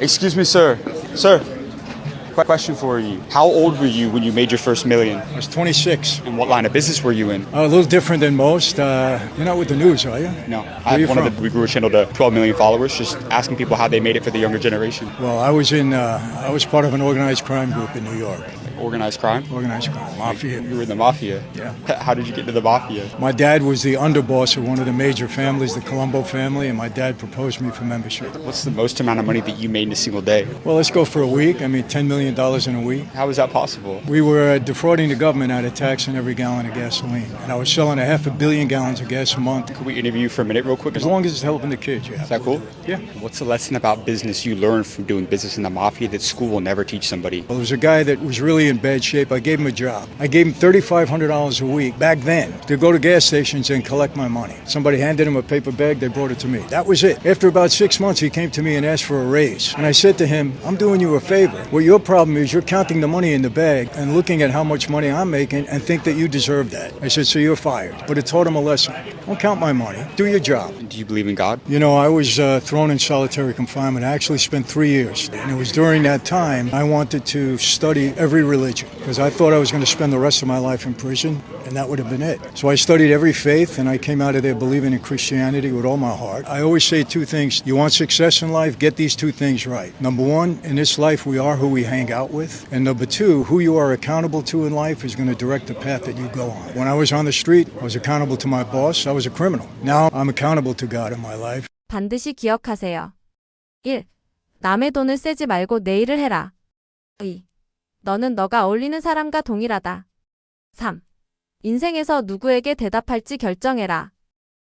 Excuse me, sir. Sir, question for you. How old were you when you made your first million? I was 26. And what line of business were you in? A little different than most. You're not with the news, are you? No. Where I you have one from? of the, we grew a channel to 12 million followers, just asking people how they made it for the younger generation. Well, I was part of an organized crime group in New York. Organized crime? Organized crime, mafia. You were in the mafia? Yeah. How did you get into the mafia? My dad was the underboss of one of the major families, the Colombo family, and my dad proposed me for membership. What's the most amount of money that you made in a single day? Well, let's go for a week. I mean, $10 million in a week. How is that possible? We were defrauding the government out of tax on every gallon of gasoline. And I was selling 500 million gallons of gas a month. Could we interview you for a minute real quick? As long as it's helping the kids, yeah. Is that cool? Yeah. What's the lesson about business you learned from doing business in the mafia that school will never teach somebody? Well, there was a guy that was really in bad shape. I gave him a job. I gave him $3,500 a week back then to go to gas stations and collect my money. Somebody handed him a paper bag, they brought it to me. That was it. After about 6 months, he came to me and asked for a raise. And I said to him, I'm doing you a favor. Well, your problem is you're counting the money in the bag and looking at how much money I'm making and think that you deserve that. I said, so you're fired. But it taught him a lesson. Don't count my money. Do your job. Do you believe in God? You know, I was thrown in solitary confinement. I actually spent 3 years. And it was during that time I wanted to study every religion because I thought I was going to spend the rest of my life in prison, and that would have been it. So I studied every faith, and I came out of there believing in Christianity with all my heart. I always say two things. You want success in life? Get these two things right. Number one, in this life, we are who we hang out with. And number two, who you are accountable to in life is going to direct the path that you go on. When I was on the street, I was accountable to my boss. I was a criminal. Now I'm accountable to God in my life. 반드시 기억하세요. 1. 남의 돈을 쓰지 말고 내 일을 해라. 2. 너는 너가 어울리는 사람과 동일하다. 3. 인생에서 누구에게 대답할지 결정해라.